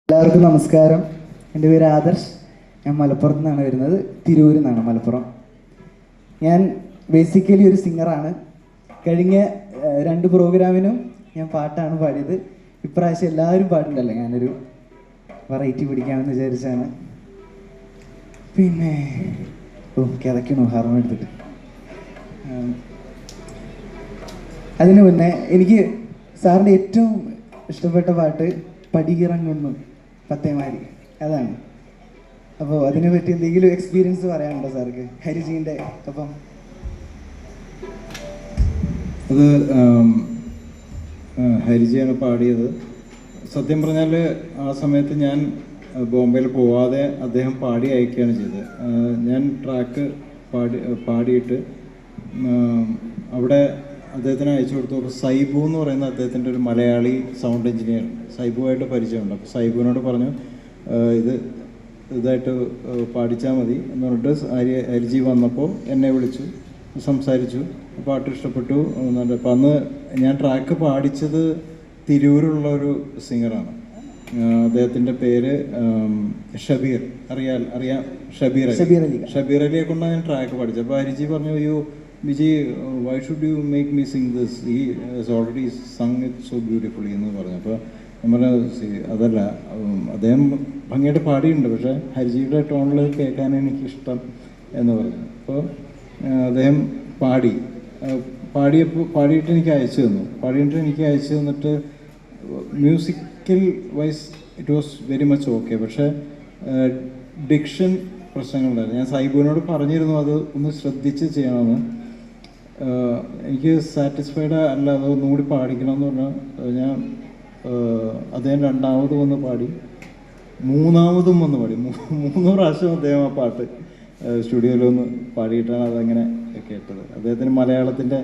എല്ലാവർക്കും നമസ്കാരം. എൻ്റെ പേര് ആദർശ്. ഞാൻ മലപ്പുറത്ത് നിന്നാണ് വരുന്നത്, തിരൂരിൽ നിന്നാണ് മലപ്പുറം. ഞാൻ ബേസിക്കലി ഒരു സിംഗറാണ്. കഴിഞ്ഞ 2 പ്രോഗ്രാമിനും ഞാൻ പാട്ടാണ് പാടിയത്. ഇപ്രാവശ്യം എല്ലാവരും പാടുണ്ടല്ലോ, ഞാനൊരു വെറൈറ്റി പിടിക്കാമെന്ന് വിചാരിച്ചാണ്. പിന്നെ കിതയ്ക്കണോ ഹാർമോൺ എടുത്തിട്ട്. അതിനു മുന്നേ എനിക്ക് സാറിൻ്റെ ഏറ്റവും ഇഷ്ടപ്പെട്ട പാട്ട് പടിയിറങ്ങുന്നു പത്തേമാരി, അതാണ്. അപ്പോൾ അതിനെ പറ്റി എന്തെങ്കിലും എക്സ്പീരിയൻസ് പറയാനുണ്ടോ സാർക്ക് ഹരിജീൻ്റെ ഒപ്പം? അത് ഹരിജിയാണ് പാടിയത്. സത്യം പറഞ്ഞാൽ ആ സമയത്ത് ഞാൻ ബോംബെയിൽ പോവാതെ അദ്ദേഹം പാടി അയക്കുകയാണ് ചെയ്തത്. ഞാൻ ട്രാക്ക് പാടിയിട്ട് അവിടെ അദ്ദേഹത്തിന് അയച്ചു കൊടുത്തു. അപ്പോൾ സൈബു എന്ന് പറയുന്ന അദ്ദേഹത്തിൻ്റെ ഒരു മലയാളി സൗണ്ട് എഞ്ചിനീയർ, സൈബുവായിട്ട് പരിചയമുണ്ട്. അപ്പോൾ സൈബുവിനോട് പറഞ്ഞു ഇതായിട്ട് പാടിച്ചാൽ മതി എന്ന് പറഞ്ഞിട്ട് ഹരിജി വന്നപ്പോൾ എന്നെ വിളിച്ചു, സംസാരിച്ചു, പാട്ട് ഇഷ്ടപ്പെട്ടു എന്നുണ്ട്. അപ്പം അന്ന് ഞാൻ ട്രാക്ക് പാടിച്ചത് തിരൂരുള്ള ഒരു സിംഗറാണ്. അദ്ദേഹത്തിൻ്റെ പേര് ഷബീർ, അറിയാം ഷബീർ അലിയെ കൊണ്ടാണ് ഞാൻ ട്രാക്ക് പാടിച്ചത്. അപ്പോൾ ഹരിജി പറഞ്ഞു, അയ്യോ Viji, why should you make me Singh this, he has already sung it so beautifully എന്ന് പറഞ്ഞു. അപ്പോൾ നമ്മൾ അതല്ല, അദ്ദേഹം ഭംഗിയായിട്ട് പാടിയിട്ടുണ്ട്, പക്ഷേ ഹരിജിയുടെ ടോണിൽ കേൾക്കാൻ എനിക്കിഷ്ടം എന്ന് പറഞ്ഞു. അപ്പോൾ അദ്ദേഹം പാടിയിട്ട് എനിക്ക് അയച്ചു തന്നിട്ട് musical wise it was very much okay. പക്ഷേ ഡിക്ഷൻ പ്രശ്നങ്ങളുണ്ടായിരുന്നു. ഞാൻ സൈബുവിനോട് പറഞ്ഞിരുന്നു അത് ഒന്ന് ശ്രദ്ധിച്ച് ചെയ്യണമെന്ന്. എനിക്ക് സാറ്റിസ്ഫൈഡ് അല്ല, അത് ഒന്നുകൂടി പാടിക്കണമെന്ന് പറഞ്ഞാൽ ഞാൻ അദ്ദേഹം 2ാമത് വന്ന് പാടി, 3ാമതും വന്ന് പാടി. 3 പ്രാവശ്യം അദ്ദേഹം ആ പാട്ട് സ്റ്റുഡിയോയിലൊന്ന് പാടിയിട്ടാണ് അതങ്ങനെ കേട്ടത്. അദ്ദേഹത്തിന് മലയാളത്തിൻ്റെ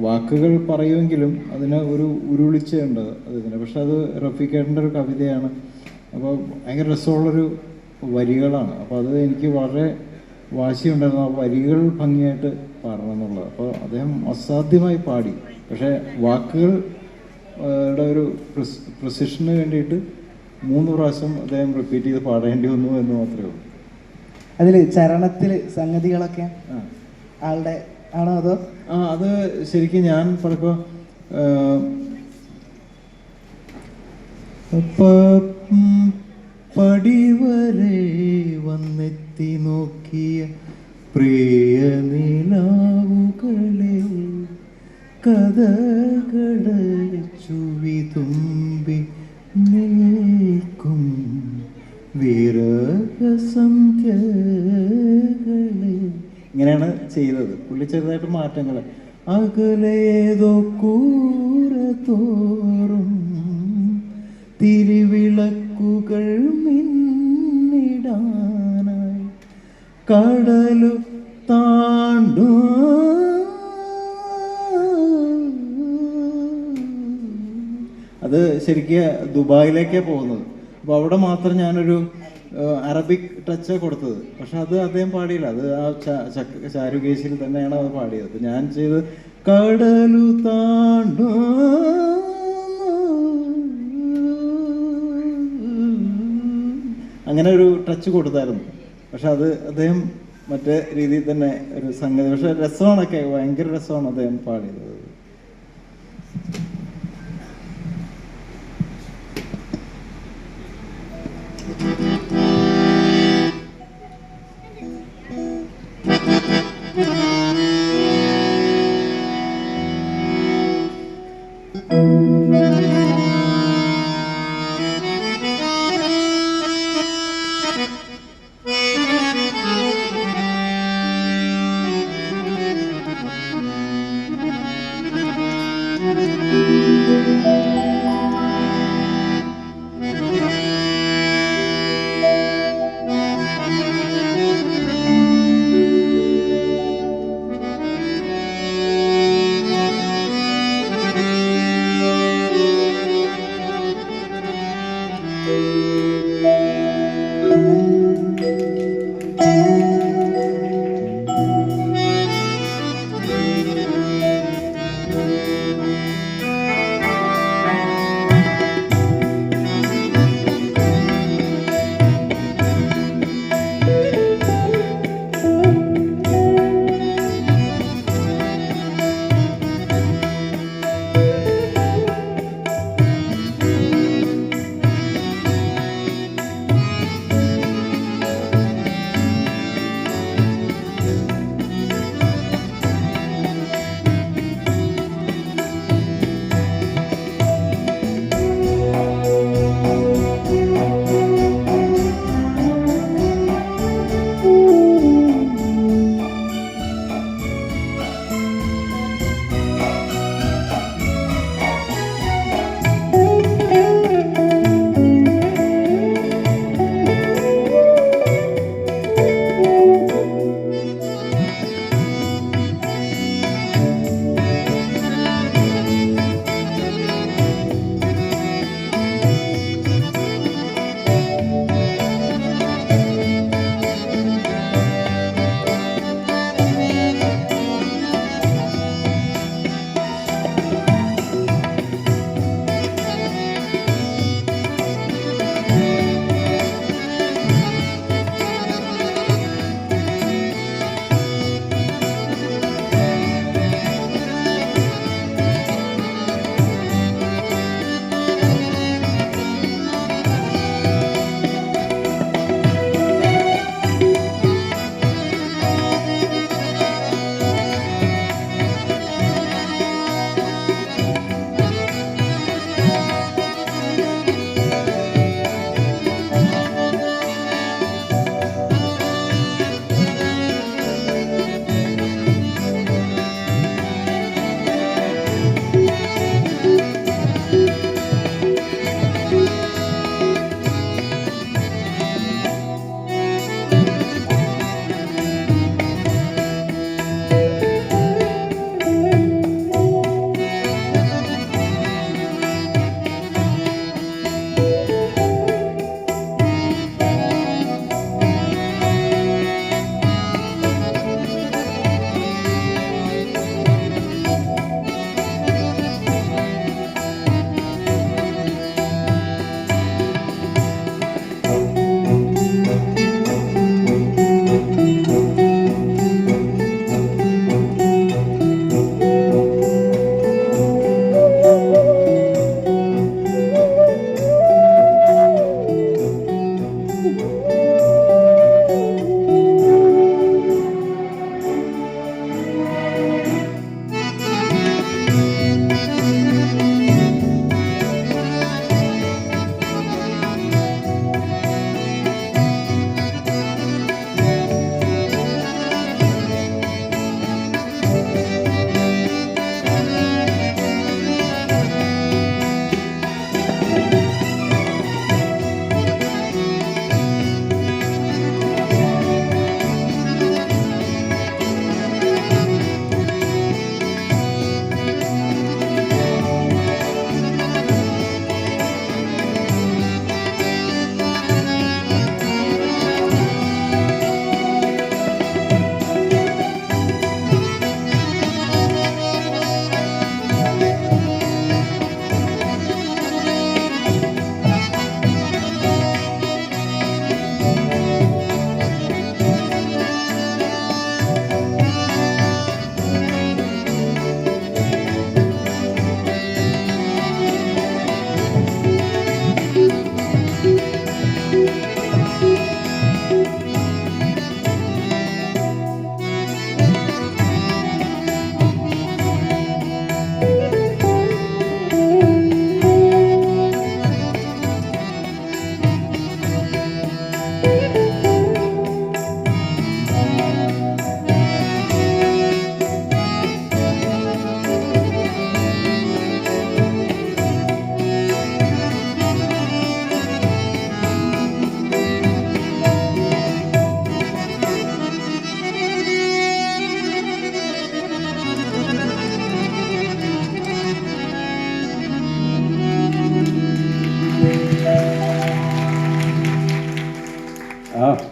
വാക്കുകൾ പറയുമെങ്കിലും അതിന് ഒരു ഉരുളിച്ചുണ്ട് അദ്ദേഹത്തിന്. പക്ഷെ അത് റഫീഖേട്ടൻ്റെ ഒരു കവിതയാണ്. അപ്പോൾ ഭയങ്കര രസമുള്ളൊരു വരികളാണ്. അപ്പോൾ അത് എനിക്ക് വളരെ വാശിയുണ്ടായിരുന്നു, ആ വരികൾ ഭംഗിയായിട്ട് പാടണം എന്നുള്ളത്. അപ്പോൾ അദ്ദേഹം അസാധ്യമായി പാടി. പക്ഷേ വാക്കുകളുടെ ഒരു പ്രിസിഷന് വേണ്ടിയിട്ട് 3 പ്രാവശ്യം അദ്ദേഹം റിപ്പീറ്റ് ചെയ്ത് പാടേണ്ടി വന്നു എന്ന് മാത്രമേ ഉള്ളൂ. അതിൽ ചരണത്തിൽ സംഗതികളൊക്കെ ആളുടെ ആണോ അതോ? അത് ശരിക്കും ഞാൻ പലപ്പോൾ പടിവരെ വന്നെത്തി നോക്കിയ പ്രിയ നിലാവുകളെ കഥകളച്ചുവിതുമ്പി നിൽക്കും വിരഹസന്ധ്യകളെ, ഇങ്ങനെയാണ് ചെയ്തത് പുള്ളി. ചെറുതായിട്ട് മാറ്റങ്ങൾ. അകലേതോ കൂര തോറും തിരിവിളക്കുകൾ മിന്നിടാനായി കടലു താണ്ടു, അത് ശരിക്കും ദുബായിലേക്കാണ് പോകുന്നത്. അപ്പോൾ അവിടെ മാത്രം ഞാനൊരു അറബിക് ടച്ച് കൊടുത്തത്. പക്ഷെ അത് അദ്ദേഹം പാടിയില്ല, അത് ആ ചാരുകേശിൽ തന്നെയാണ് അത് പാടിയത്. അപ്പം ഞാൻ ചെയ്ത് കടലു താണ്ടു, അങ്ങനെ ഒരു ടച്ച് കൊടുത്തായിരുന്നു. പക്ഷെ അത് അദ്ദേഹം മറ്റേ രീതിയിൽ തന്നെ ഒരു സംഗതി. പക്ഷെ രസമാണൊക്കെ, ഭയങ്കര രസമാണ് അദ്ദേഹം പാടിയത്.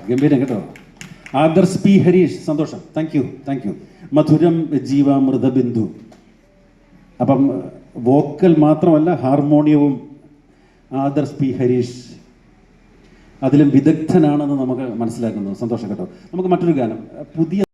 ഗംഭീരം കേട്ടോ. ആദർശ് പി ഹരീഷ്, സന്തോഷം, താങ്ക് യു. മധുരം ജീവാമൃതബിന്ദു. അപ്പം വോക്കൽ മാത്രമല്ല ഹാർമോണിയവും ആദർശ് പി ഹരീഷ് അതിലും വിദഗ്ധനാണെന്ന് നമുക്ക് മനസ്സിലാക്കുന്നു. സന്തോഷം കേട്ടോ. നമുക്ക് മറ്റൊരു ഗാനം, പുതിയ